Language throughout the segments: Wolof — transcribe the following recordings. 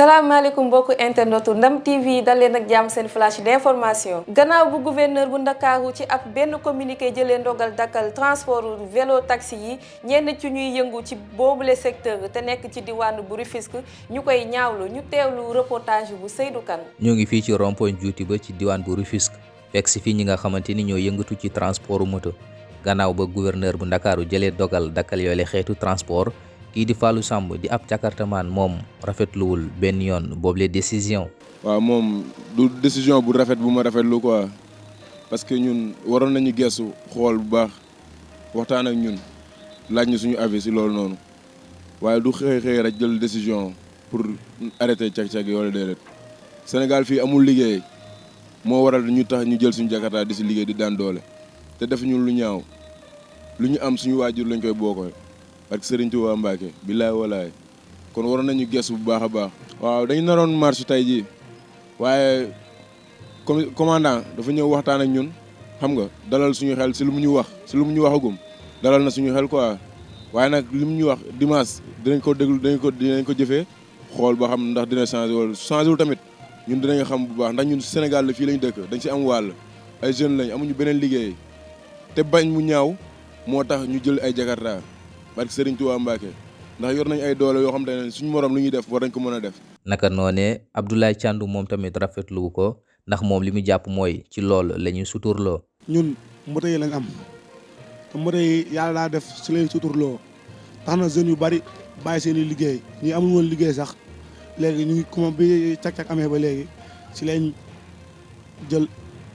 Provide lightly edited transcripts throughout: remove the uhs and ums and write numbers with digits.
salaamaaleykum mbokku internetu Ndam TV dal leen ak jàmm seen flash d'information gannaaw bu gouverneur bu Ndakaaru ci ab benn communiqué jëlee ndogal dakkal transport vélo taxi yi ñenn ci ñuy yëngu ci boobule secteur te nekk ci diwaanu bu Rufisque ñu koy ñaawlu ñu teewlu reportage bu Seydou Kane. ñoo ngi fii ci rond-point juuti ba ci diwaan bu Rufisque fekk si fii ñi nga xamante ni ñoo yëngatu ci transport moto gannaaw ba gouverneur bu Ndakaaru jëlee dogal dakkal yooyle xeetu transport. kii di Fallou Samb di ab jakartamaan moom rafetluwul benn yoon boobule décision. waaw moom du décision bu rafet bu ma rafetlu quoi parce que ñun waroon nañu gestu xool bu baax waxtaan ak ñun laaj ñu suñu avis si loolu noonu waaye du xëy rek jël décision pour arrêter cag-cag yi wala déedéet Sénégal fii amul liggéey moo waral ñu tax ñu jël suñu jakarta di si liggéey di daan doole te def ñu lu ñaaw lu ñu am suñu waajur lañ koy bokkoo ak Serigne Touba Mbacke billaay walaay kon waroon nañu gëstu bu baax a baax. waaw dañu naroon marche tey jii waaye commandant dafa ñëw waxtaan ak ñun xam nga dalal suñu xel si lu mu ñu wax si lu mu ñu waxagum dalal na suñu xel quoi waaye nag li mu ñu wax dimanche dinañ ko déglu dinañ ko jëfee xool ba xam ndax dina changé wala changé wul tamit ñun dinañ xam bu baax ndax ñun Sénégal la fii lañ dëkk dañ si am wàll ay jeunes lañ amuñu beneen liggéey te bañ mu ñaaw moo tax ñu jël ay jakarta barke Serigne Touba Mbacke ndax yor nañ ay doole yoo xam te ne suñu morom lu ñuy def war nañ ko mën a def. naka noonee Abdoulaye Thiandou moom tamit rafetlu ko ndax moom li mu jàpp mooy ci loolu la ñuy suturloo. ñun moto yi lañ am te moto yi yàlla daa def si lañ suturloo tax na jeunes yu bari bàyyi seen i liggéey ñi amul woon liggéey sax léegi ñu ngi comme bi cag-cag amee ba léegi si lañ jël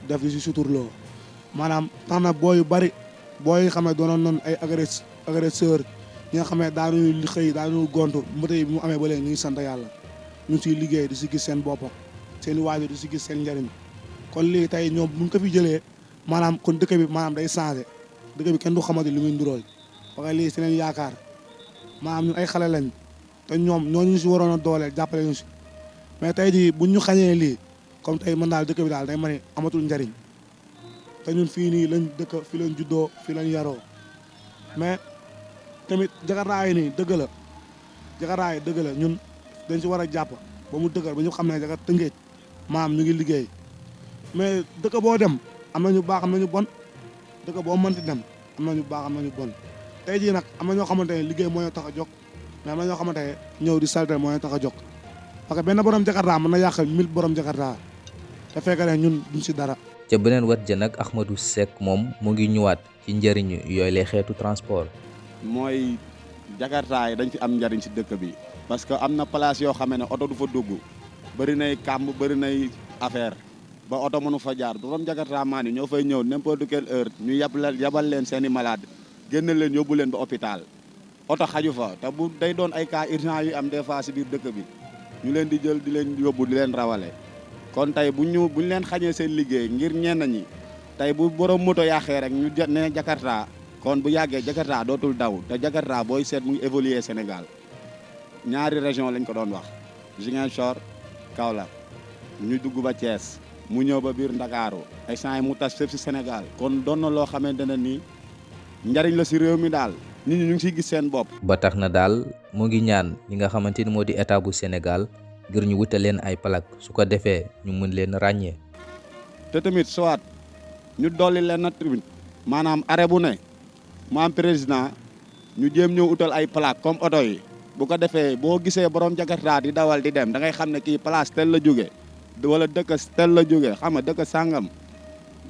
def si suturloo maanaam tax na booy yu bari booy yi xam ne doonoon noonu ay agresseur ñi nga xam ne daanuñu xëy daanuñu gontu moto yi bi mu amee ba léegi ñu ngi sant yàlla ñu ngi siy liggéey di si gis seen bopp seen i waajur di si gis seen njëriñ kon lii tey ñoom bu ñu ko fi jëlee maanaam kon dëkk bi maanaam day changé dëkk bi kenn du xamante li muy nduróol parce que lii si leen yaakaar maanaam ñun ay xale lañ te ñoom ñooñu si waroon a dooleel jàppale ñu si mais tey jii buñ ñu xañee lii comme tey mën daal dëkk bi daal day mën a amatul njëriñ te ñun fii nii lañ dëkk fii lañ juddoo fii lañ yaroo mais tamit jakartaay nii dëgg la ñun dañ si war a jàpp ba mu dëggal ba ñu xam ne jakarta Tëngéej maam ñu ngi liggéey mais dëkk boo dem am na ñu baax am na ñu bon dëkk boo mënti dem am na ñu baax am na ñu bon tey jii nag am na ñoo xamante ne liggéey moo ñu tax a jóg mais am na ñoo xamante ne ñëw di salte moo ñu tax a jóg parce que benn borom jakarta mën na yàq 1000 borom jakarta te fekk ne ñun duñ si dara. ca beneen wet ja nag Ahmadou Seck moom mu ngi ñëwaat ci njëriñu yooyu lay xeetu transport. mooy jakarta yi dañ fi am njariñ si dëkk bi parce que am na place yoo xam ne oto du fa dugg bëri nay kàmb bëri nay affaire ba oto mënu fa jaar borom jakarta maan yi ñoo fay ñëw n'importe quelle heure ñu yabal leen seen i malade génn leen yóbbu leen ba hôpital oto xaju fa te bu day doon ay cas urgent yu am des fois si biir dëkk bi ñu leen di jël di leen yóbbu di leen rawale kon tey buñ leen xañee seen liggéey ngir ñenn ñi tey bu borom moto yàqee rek ñu ne jakarta kon bu yàggee jakarta dootul daw te jakarta booy seet mu ngi évoluer Sénégal ñaari région lañ ko doon wax Ziguinchor Kaolack ñu dugg ba Thiès mu ñëw ba biir Ndakaaru ay sant yi mu tas fépp si Sénégal kon doon na loo xamante ne nii njariñ la si réew mi daal nit ñi ñu ngi siy gis seen bopp. ba tax na daal mu ngi ñaan li nga xamante ni moo di état bu Sénégal ngir ñu wutal leen ay plaque su ko defee ñu mën leen ràññee. te tamit soit ñu dolli leen na tamit maanaam arrêt bu ne mu am président ñu jéem ñëw utal ay plaque comme oto yi bu ko defee boo gisee borom jakarta di dawal di dem da ngay xam ne kii place tel la jóge wala dëkk tel la jóge xam nga dëkk sàngam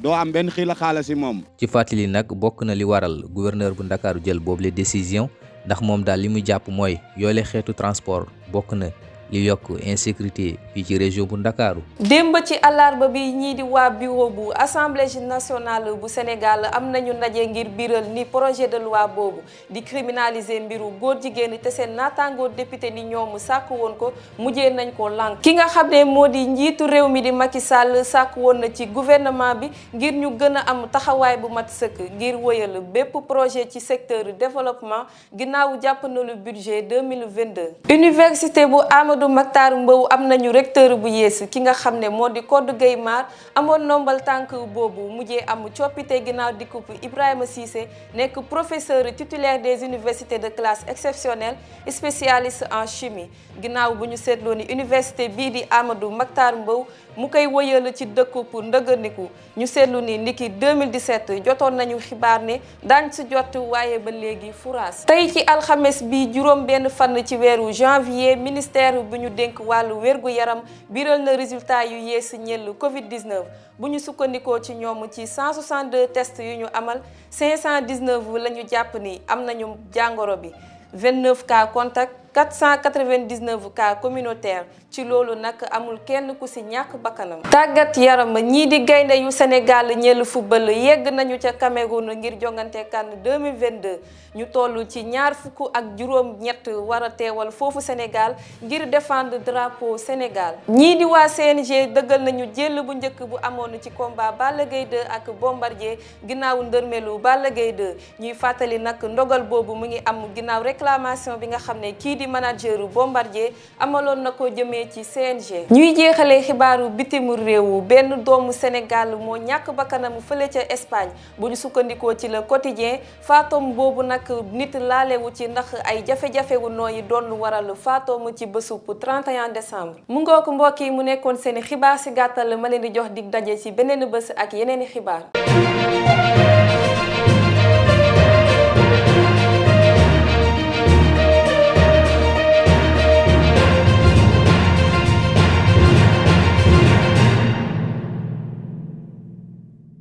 doo am benn xiila xaala si moom. ci fàttali nag bokk na li waral gouverneur bu Ndakaaru jël boobule décision ndax moom daal li mu jàpp mooy yoole xeetu transport bokk na li yokk insécurité fii ci région bu Ndakaaru. démb ci àllarba bi ñii di waa bureau bu assemblée nationale bu Sénégal am nañu ndaje ngir biral ni projet de loi boobu di criminaliser mbiru góor jigéen te seen naataangoo député ni ñoom sàkk woon ko mujjee nañ ko lànk. ki nga xam ne moo di njiitu réew mi di Macky Sall sàkk woon na ci gouvernement bi ngir ñu gën a am taxawaay bu mat sëkk ngir wëyal bépp projet ci secteur développement ginnaaw jàpp na lu budget 2022. université bu Amadou Makhtar Mbow am nañu recteur bu yees ki nga xam ne moo di Codé Gueye Mar amoon nombal tànk boobu mujjee am coppite ginnaaw dikku Ibrahima Cissé nekk professeur titulaire des universités de classe exceptionnelle spécialiste en chimie ginnaaw bu ñu seetloo ni université bii di Amadou Makhtar Mbow mu koy wëyal ci dëkku pour ndëgëniku ñu seetlu ni niki 2017 jotoon nañu xibaar ne daañ si jot waaye ba léegi furaas tey ci alxames bi juróom benn fan ci weeru janvier ministère bu ñu dénk wàllu wérgu yaram biral na résultat yu yees ñeel Covid-19 bu ñu sukkandikoo ci ñoom ci 162 tests yu ñu amal 519 la ñu jàpp ni am nañu jàngoro bi 29 cas contact 499 cas communautaire ci loolu nag amul kenn ku ci ñàkk bakkanam tàggat yaram ñii di gaynde yu Sénégal ñeelu football yegg nañu ca Cameroun ngir jongante CAN 2022 ñu toll ci ñaar fukk ak juróom ñett war a teewal foofu Sénégal ngir défendre drapeau Sénégal ñii di waa CNG dëggal nañu jël bu njëkk bu amoon ci combat Balla Gaye 2 ak Bombardier ginnaaw ndërmelu Balla Gaye 2 ñuy fàttali nag ndogal boobu mu ngi am ginnaaw réclamation bi nga xam ne kii di manageru Bombardier amaloon na ko jëmee ci CNG ñuy jeexalee xibaaru bitimu réew benn doomu Sénégal moo ñàkk bakkanam fële ca Espagne bu ñu sukkandikoo ci Le Quotidien faatoom boobu nag nit laalewu ci ndax ay jafe-jafe wu nooyi doon lu waral faatoom ci bésub 31 décembre mu ngook mbokk yi mu nekkoon seeni xibaar si gàttal ma leen di jox dig daje ci beneen bés ak yeneeni xibaar